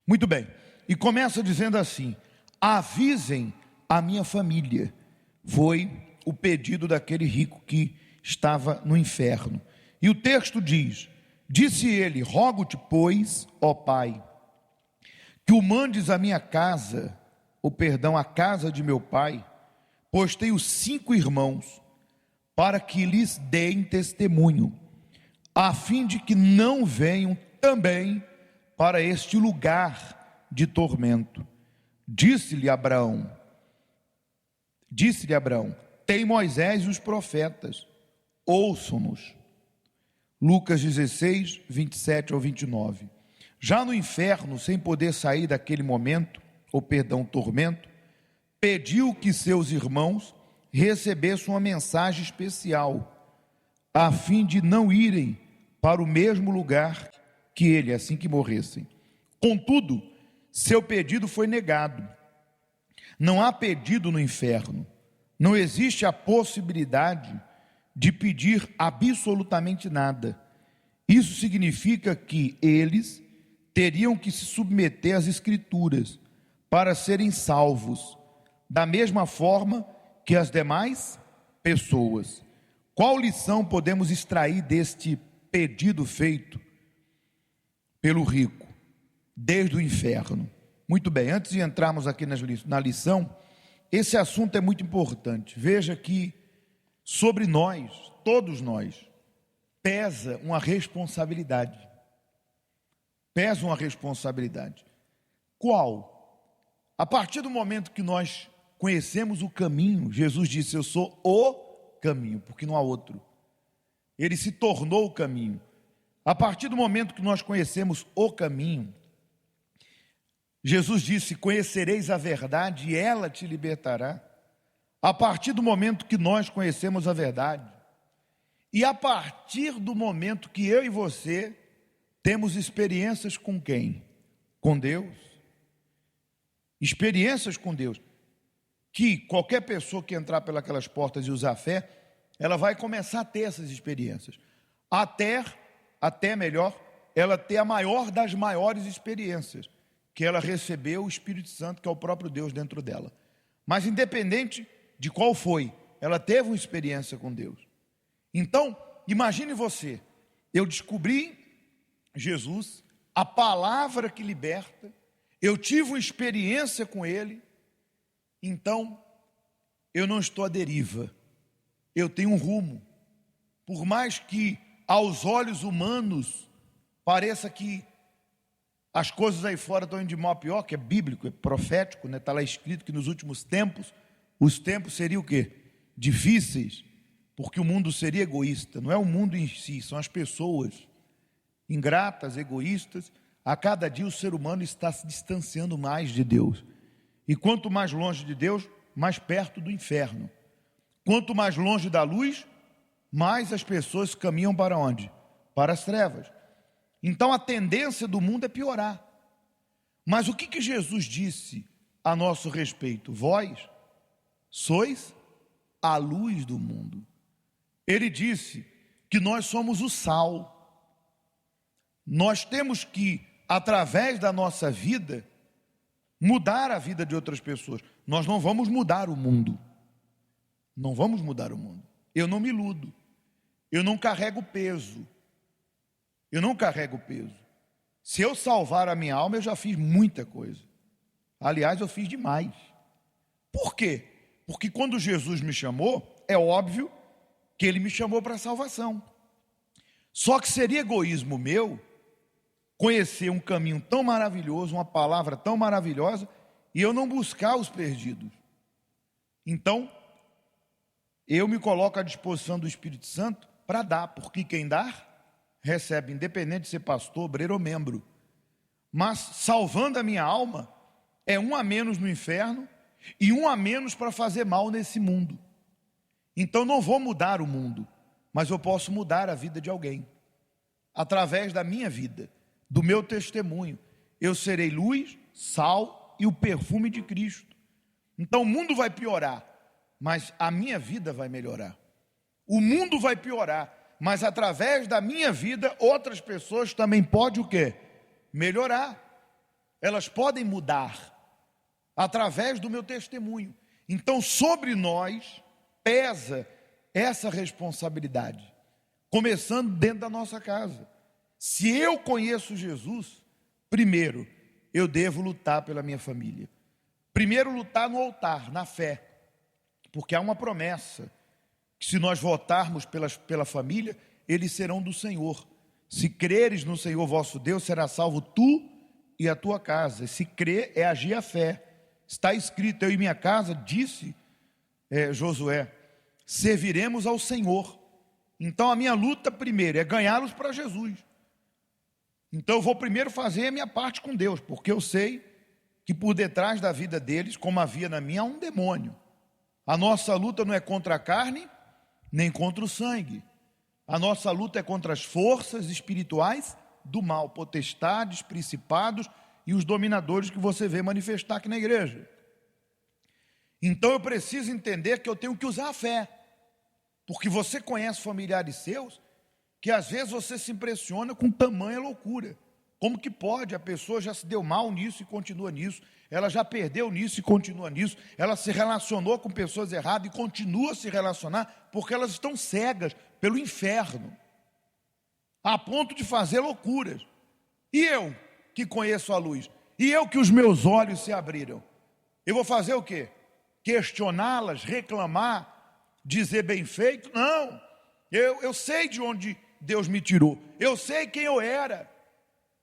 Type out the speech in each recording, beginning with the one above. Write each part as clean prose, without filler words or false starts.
Muito bem. E começa dizendo assim: avisem a minha família. Foi o pedido daquele rico que estava no inferno. E o texto diz: disse ele: rogo-te, pois, ó Pai, que o mandes à minha casa, à casa de meu pai, pois tenho 5 irmãos, para que lhes deem testemunho, a fim de que não venham também para este lugar de tormento. Disse-lhe Abraão, tem Moisés e os profetas, ouçam-nos. Lucas 16, 27 ao 29. Já no inferno, sem poder sair daquele tormento, pediu que seus irmãos recebessem uma mensagem especial, a fim de não irem para o mesmo lugar que ele, assim que morressem. Contudo, seu pedido foi negado. Não há pedido no inferno. Não existe a possibilidade de pedir absolutamente nada. Isso significa que eles teriam que se submeter às Escrituras para serem salvos, da mesma forma que as demais pessoas. Qual lição podemos extrair deste pedido feito pelo rico, desde o inferno? Muito bem, antes de entrarmos aqui na lição, esse assunto é muito importante. Veja que sobre nós, todos nós, pesa uma responsabilidade. Pesa uma responsabilidade. Qual? A partir do momento que nós conhecemos o caminho, Jesus disse: eu sou o caminho, porque não há outro. Ele se tornou o caminho. A partir do momento que nós conhecemos o caminho, Jesus disse: conhecereis a verdade e ela te libertará. A partir do momento que nós conhecemos a verdade, e a partir do momento que eu e você temos experiências com quem? Com Deus. Experiências com Deus. Que qualquer pessoa que entrar pelas portas e usar fé, ela vai começar a ter essas experiências. Até melhor, ela ter a maior das maiores experiências, que ela recebeu o Espírito Santo, que é o próprio Deus dentro dela. Mas independente de qual foi, ela teve uma experiência com Deus. Então, imagine você, eu descobri Jesus, a palavra que liberta, eu tive uma experiência com Ele, então eu não estou à deriva, eu tenho um rumo. Por mais que aos olhos humanos pareça que as coisas aí fora estão indo de mal a pior, que é bíblico, é profético, né? Está lá escrito que nos últimos tempos, os tempos seriam o quê? Difíceis, porque o mundo seria egoísta. Não é o mundo em si, são as pessoas ingratas, egoístas. A cada dia o ser humano está se distanciando mais de Deus. E quanto mais longe de Deus, mais perto do inferno. Quanto mais longe da luz, mais as pessoas caminham para onde? Para as trevas. Então a tendência do mundo é piorar. Mas o que Jesus disse a nosso respeito? Vós sois a luz do mundo. Ele disse que nós somos o sal. Nós temos que, através da nossa vida, mudar a vida de outras pessoas. Nós não vamos mudar o mundo. Não vamos mudar o mundo. Eu não me iludo. Eu não carrego peso. Eu não carrego peso. Se eu salvar a minha alma, eu já fiz muita coisa. Aliás, eu fiz demais. Por quê? Porque quando Jesus me chamou, é óbvio que Ele me chamou para a salvação. Só que seria egoísmo meu conhecer um caminho tão maravilhoso, uma palavra tão maravilhosa, e eu não buscar os perdidos. Então, eu me coloco à disposição do Espírito Santo para dar, porque quem dá, recebe, independente de ser pastor, obreiro ou membro. Mas salvando a minha alma, é um a menos no inferno e um a menos para fazer mal nesse mundo. Então não vou mudar o mundo, mas eu posso mudar a vida de alguém. Através da minha vida, do meu testemunho, eu serei luz, sal e o perfume de Cristo. Então o mundo vai piorar, mas a minha vida vai melhorar. O mundo vai piorar, mas através da minha vida, outras pessoas também podem o quê? Melhorar. elas podem mudar através do meu testemunho. Então, sobre nós pesa essa responsabilidade, começando dentro da nossa casa. Se eu conheço Jesus, primeiro, eu devo lutar pela minha família. Primeiro, lutar no altar, na fé, porque há uma promessa, que se nós votarmos pela família, eles serão do Senhor. Se creres no Senhor vosso Deus, será salvo tu e a tua casa. Se crer é agir a fé. Está escrito, eu e minha casa, disse Josué, serviremos ao Senhor. Então a minha luta primeiro é ganhá-los para Jesus. Então eu vou primeiro fazer a minha parte com Deus, porque eu sei que por detrás da vida deles, como havia na minha, há um demônio. A nossa luta não é contra a carne, nem contra o sangue. A nossa luta é contra as forças espirituais do mal, potestades, principados e os dominadores que você vê manifestar aqui na igreja. Então eu preciso entender que eu tenho que usar a fé, porque você conhece familiares seus que às vezes você se impressiona com tamanha loucura. Como que pode? A pessoa já se deu mal nisso e continua nisso, ela já perdeu nisso e continua nisso, ela se relacionou com pessoas erradas e continua a se relacionar porque elas estão cegas pelo inferno, a ponto de fazer loucuras. E eu, que conheço a luz, e eu que os meus olhos se abriram, eu vou fazer o quê? Questioná-las, reclamar, dizer bem feito? Não, eu sei de onde Deus me tirou, eu sei quem eu era.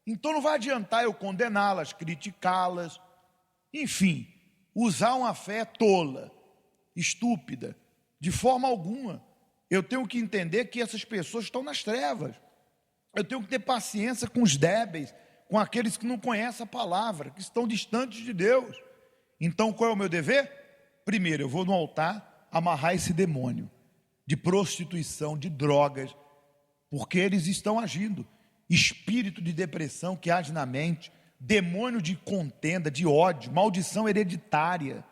Então não vai adiantar eu condená-las, criticá-las, enfim, usar uma fé tola, estúpida, de forma alguma. Eu tenho que entender que essas pessoas estão nas trevas. Eu tenho que ter paciência com os débeis, com aqueles que não conhecem a palavra, que estão distantes de Deus. Então qual é o meu dever? Primeiro, eu vou no altar amarrar esse demônio de prostituição, de drogas, porque eles estão agindo. Espírito de depressão que age na mente, demônio de contenda, de ódio, maldição hereditária,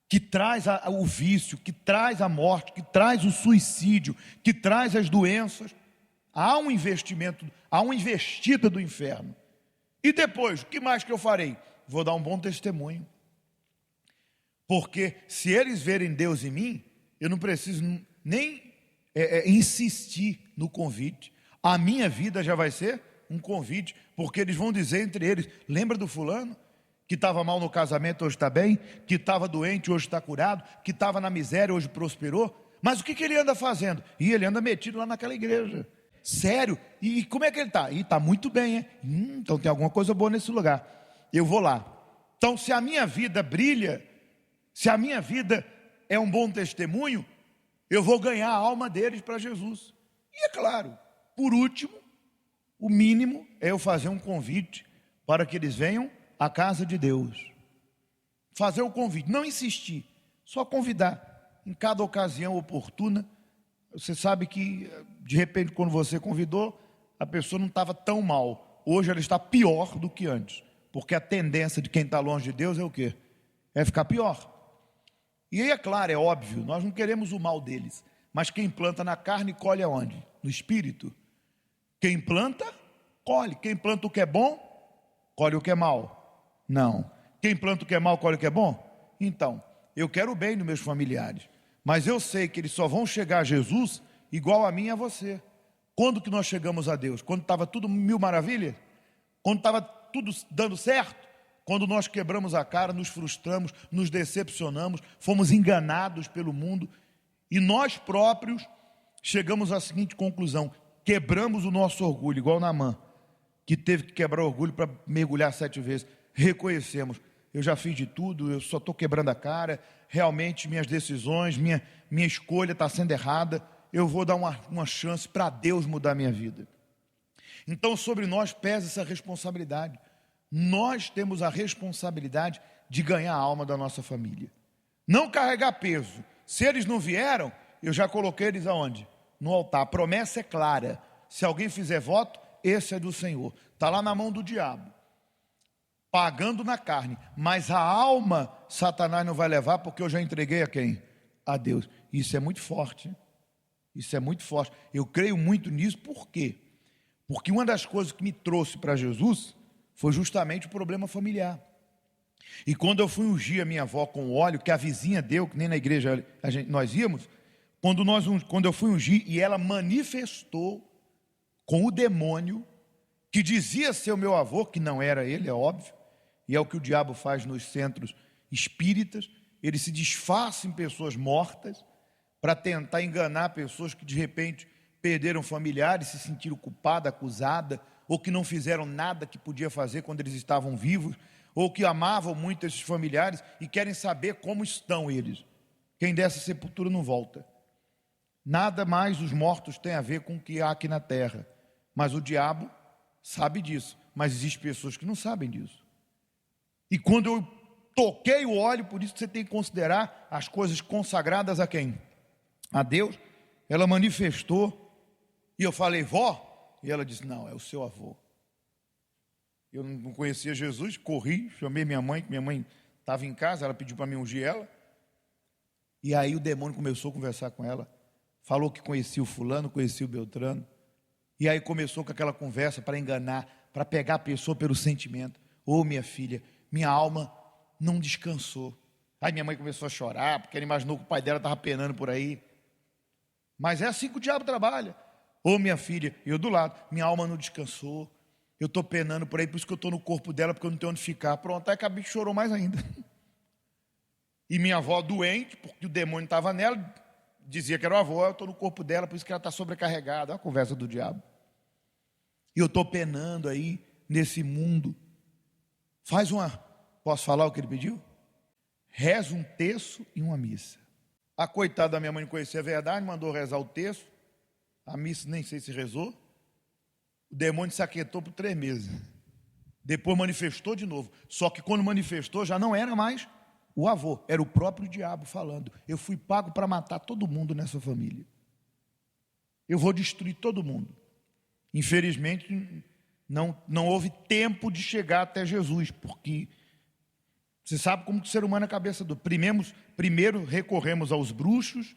que traz o vício, que traz a morte, que traz o suicídio, que traz as doenças. Há um investimento, há uma investida do inferno. E depois, o que mais que eu farei? Vou dar um bom testemunho. Porque se eles verem Deus em mim, eu não preciso nem insistir no convite. A minha vida já vai ser um convite, porque eles vão dizer entre eles, lembra do fulano? Que estava mal no casamento, hoje está bem, que estava doente, hoje está curado, que estava na miséria, hoje prosperou. Mas o que ele anda fazendo? E ele anda metido lá naquela igreja. Sério? E como é que ele está? E está muito bem, hein? Então tem alguma coisa boa nesse lugar. Eu vou lá. Então se a minha vida brilha, se a minha vida é um bom testemunho, eu vou ganhar a alma deles para Jesus. E é claro, por último, o mínimo é eu fazer um convite para que eles venham à casa de Deus. Fazer o convite, não insistir, só convidar em cada ocasião oportuna. Você sabe que, de repente, quando você convidou, a pessoa não estava tão mal. Hoje ela está pior do que antes, porque a tendência de quem está longe de Deus é o quê? É ficar pior. E aí é claro, é óbvio, nós não queremos o mal deles, mas quem planta na carne, colhe aonde? No espírito. Quem planta, colhe. Quem planta o que é bom, colhe o que é mal. Não. Quem planta o que é mal, colhe o que é bom? Então, eu quero o bem dos meus familiares, mas eu sei que eles só vão chegar a Jesus igual a mim e a você. Quando que nós chegamos a Deus? Quando estava tudo mil maravilhas? Quando estava tudo dando certo? Quando nós quebramos a cara, nos frustramos, nos decepcionamos, fomos enganados pelo mundo e nós próprios chegamos à seguinte conclusão: quebramos o nosso orgulho, igual Naamã, que teve que quebrar o orgulho para mergulhar 7 vezes. Reconhecemos, eu já fiz de tudo, eu só estou quebrando a cara, realmente minhas decisões, minha escolha está sendo errada, eu vou dar uma chance para Deus mudar a minha vida. Então sobre nós pesa essa responsabilidade. Nós temos a responsabilidade de ganhar a alma da nossa família. Não carregar peso. Se eles não vieram, eu já coloquei eles aonde? No altar. A promessa é clara. Se alguém fizer voto, esse é do Senhor. Está lá na mão do diabo, pagando na carne. Mas a alma, Satanás não vai levar, porque eu já entreguei a quem? A Deus. Isso é muito forte. Isso é muito forte. Eu creio muito nisso, por quê? Porque uma das coisas que me trouxe para Jesus foi justamente o problema familiar. E quando eu fui ungir a minha avó com o óleo que a vizinha deu, que nem na igreja nós íamos, quando eu fui ungir e ela manifestou com o demônio, que dizia ser o meu avô, que não era ele, é óbvio, e é o que o diabo faz nos centros espíritas, ele se disfarça em pessoas mortas, para tentar enganar pessoas que de repente perderam familiares, se sentiram culpadas, acusadas, ou que não fizeram nada que podia fazer quando eles estavam vivos, ou que amavam muito esses familiares e querem saber como estão eles. Quem dessa sepultura não volta. Nada mais os mortos tem a ver com o que há aqui na terra. Mas o diabo sabe disso. Mas existem pessoas que não sabem disso. E quando eu toquei o óleo, por isso você tem que considerar as coisas consagradas a quem? A Deus. Ela manifestou. E eu falei, vó? E ela disse, não, é o seu avô. Eu não conhecia Jesus, corri, chamei minha mãe, que minha mãe estava em casa, ela pediu para mim ungir ela. E aí o demônio começou a conversar com ela. Falou que conhecia o fulano, conhecia o Beltrano. E aí começou com aquela conversa para enganar, para pegar a pessoa pelo sentimento. Ô, minha filha, minha alma não descansou. Aí minha mãe começou a chorar, porque ela imaginou que o pai dela estava penando por aí. Mas é assim que o diabo trabalha. Ô, minha filha, eu do lado, minha alma não descansou. Eu estou penando por aí, por isso que eu estou no corpo dela, porque eu não tenho onde ficar. Pronto, aí a bicha chorou mais ainda. E minha avó doente, porque o demônio estava nela, dizia que era o avô, eu estou no corpo dela, por isso que ela está sobrecarregada. Olha a conversa do diabo. E eu estou penando aí, nesse mundo. Posso falar o que ele pediu? Reza um terço e uma missa. A coitada da minha mãe não conhecia a verdade, mandou rezar o terço. A missa nem sei se rezou. O demônio se aquietou por 3 meses. Depois manifestou de novo. Só que quando manifestou já não era mais o avô, era o próprio diabo falando. Eu fui pago para matar todo mundo nessa família. Eu vou destruir todo mundo. Infelizmente, não houve tempo de chegar até Jesus, porque você sabe como que o ser humano é a cabeça do... Primeiro recorremos aos bruxos,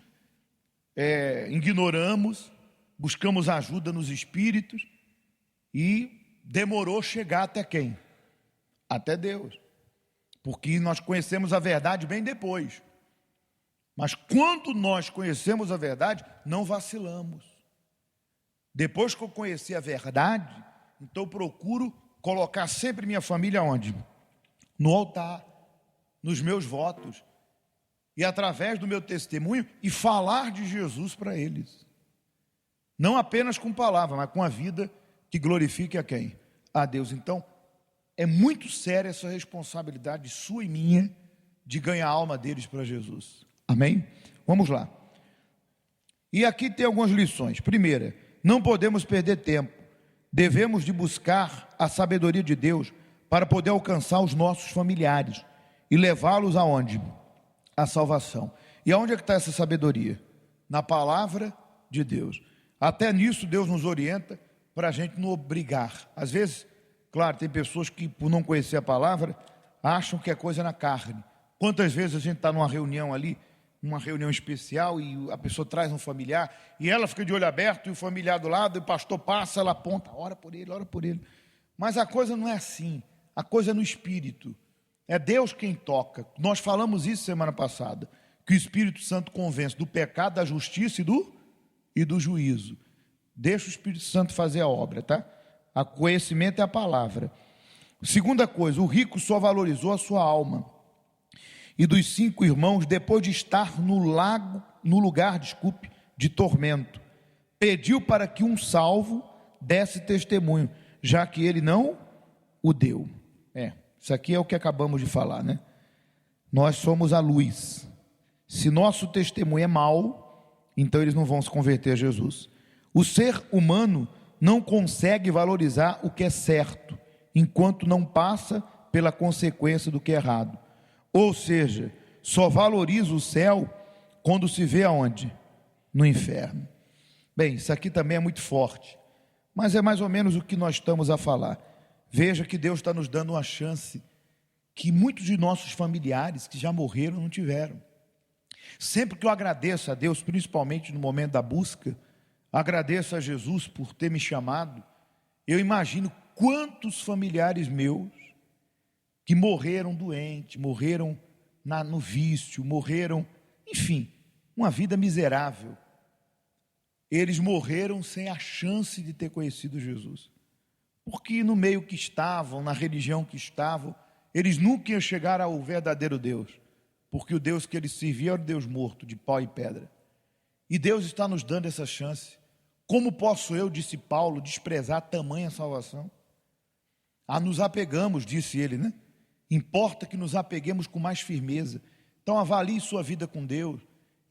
ignoramos, buscamos ajuda nos espíritos, e demorou chegar até quem? Até Deus. Porque nós conhecemos a verdade bem depois. Mas quando nós conhecemos a verdade, não vacilamos. Depois que eu conheci a verdade, então eu procuro colocar sempre minha família onde? No altar, nos meus votos. E através do meu testemunho, e falar de Jesus para eles. Não apenas com palavra, mas com a vida que glorifique a quem? A Deus. Então, é muito séria essa responsabilidade sua e minha de ganhar a alma deles para Jesus. Amém? Vamos lá. E aqui tem algumas lições. Primeira, não podemos perder tempo. Devemos de buscar a sabedoria de Deus para poder alcançar os nossos familiares e levá-los aonde? A salvação. E aonde é que está essa sabedoria? Na palavra de Deus. Até nisso Deus nos orienta para a gente não obrigar. Às vezes, claro, tem pessoas que por não conhecer a palavra, acham que é coisa na carne. Quantas vezes a gente está numa reunião ali, uma reunião especial, e a pessoa traz um familiar, e ela fica de olho aberto, e o familiar do lado, e o pastor passa, ela aponta, ora por ele, ora por ele. Mas a coisa não é assim, a coisa é no Espírito. É Deus quem toca. Nós falamos isso semana passada, que o Espírito Santo convence do pecado, da justiça e do juízo. Deixa o Espírito Santo fazer a obra, tá? O conhecimento é a palavra. Segunda coisa, o rico só valorizou a sua alma. E dos 5 irmãos, depois de estar no lugar de tormento, pediu para que um salvo desse testemunho, já que ele não o deu. Isso aqui é o que acabamos de falar, né? Nós somos a luz. Se nosso testemunho é mau, então eles não vão se converter a Jesus. O ser humano não consegue valorizar o que é certo, enquanto não passa pela consequência do que é errado. Ou seja, só valoriza o céu quando se vê aonde? No inferno. Bem, isso aqui também é muito forte, mas é mais ou menos o que nós estamos a falar. Veja que Deus está nos dando uma chance que muitos de nossos familiares que já morreram não tiveram. Sempre que eu agradeço a Deus, principalmente no momento da busca, agradeço a Jesus por ter me chamado, eu imagino quantos familiares meus que morreram doentes, morreram no vício, morreram, enfim, uma vida miserável. Eles morreram sem a chance de ter conhecido Jesus. Porque no meio que estavam, na religião que estavam, eles nunca iam chegar ao verdadeiro Deus. Porque o Deus que eles serviam era o Deus morto, de pau e pedra. E Deus está nos dando essa chance. Como posso eu, disse Paulo, desprezar tamanha salvação? Nos apegamos, disse ele, né? Importa que nos apeguemos com mais firmeza. Então avalie sua vida com Deus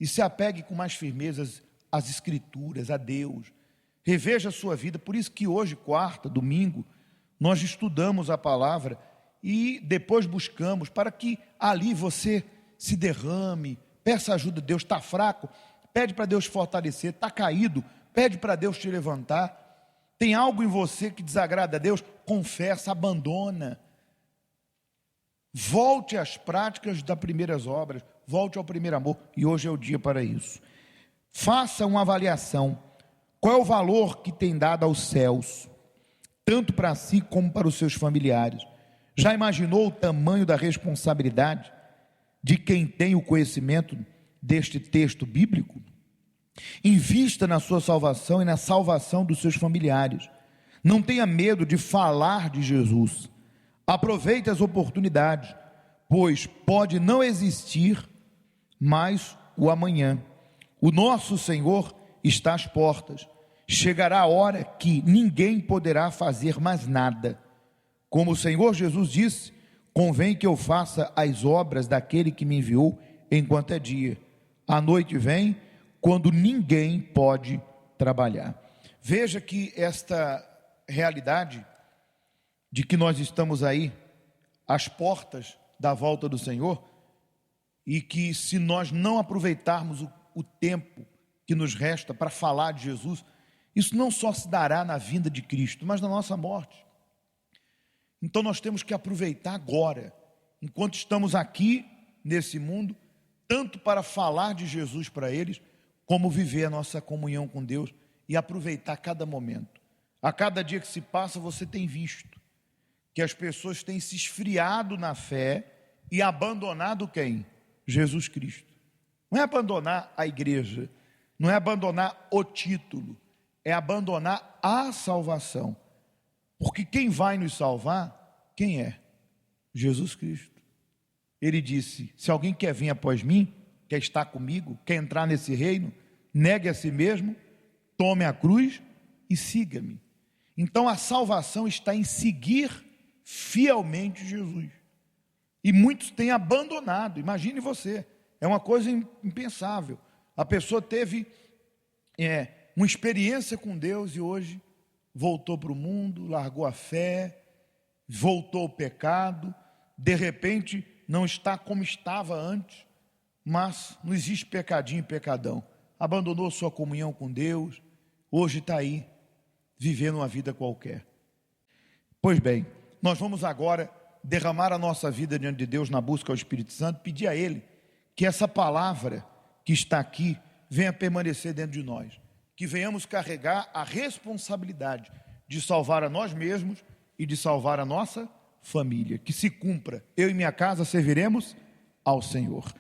e se apegue com mais firmeza às Escrituras, a Deus. Reveja a sua vida. Por isso que hoje, quarta, domingo, nós estudamos a palavra e depois buscamos para que ali você se derrame, peça ajuda de Deus. Está fraco? Pede para Deus fortalecer. Está caído? Pede para Deus te levantar. Tem algo em você que desagrada a Deus? Confessa, abandona. Volte às práticas das primeiras obras, volte ao primeiro amor, e hoje é o dia para isso. Faça uma avaliação. Qual é o valor que tem dado aos céus, tanto para si como para os seus familiares? Já imaginou o tamanho da responsabilidade de quem tem o conhecimento deste texto bíblico? Invista na sua salvação e na salvação dos seus familiares. Não tenha medo de falar de Jesus. Aproveite as oportunidades, pois pode não existir mais o amanhã. O nosso Senhor está às portas. Chegará a hora que ninguém poderá fazer mais nada. Como o Senhor Jesus disse, convém que eu faça as obras daquele que me enviou enquanto é dia. A noite vem, quando ninguém pode trabalhar. Veja que esta realidade de que nós estamos aí às portas da volta do Senhor, e que se nós não aproveitarmos o tempo que nos resta para falar de Jesus, isso não só se dará na vinda de Cristo, mas na nossa morte. Então nós temos que aproveitar agora, enquanto estamos aqui nesse mundo, tanto para falar de Jesus para eles, como viver a nossa comunhão com Deus e aproveitar cada momento. A cada dia que se passa, você tem visto que as pessoas têm se esfriado na fé e abandonado quem? Jesus Cristo. Não é abandonar a igreja, não é abandonar o título, é abandonar a salvação. Porque quem vai nos salvar, quem é? Jesus Cristo. Ele disse, se alguém quer vir após mim, quer estar comigo, quer entrar nesse reino, negue a si mesmo, tome a cruz e siga-me. Então a salvação está em seguir fielmente Jesus. E muitos têm abandonado. Imagine você, é uma coisa impensável. A pessoa teve uma experiência com Deus e hoje voltou para o mundo, largou a fé, voltou ao pecado, de repente não está como estava antes, mas não existe pecadinho e pecadão. Abandonou sua comunhão com Deus, hoje está aí, vivendo uma vida qualquer. Pois bem, nós vamos agora derramar a nossa vida diante de Deus na busca ao Espírito Santo, pedir a Ele que essa palavra que está aqui venha permanecer dentro de nós, que venhamos carregar a responsabilidade de salvar a nós mesmos e de salvar a nossa família, que se cumpra, eu e minha casa serviremos ao Senhor.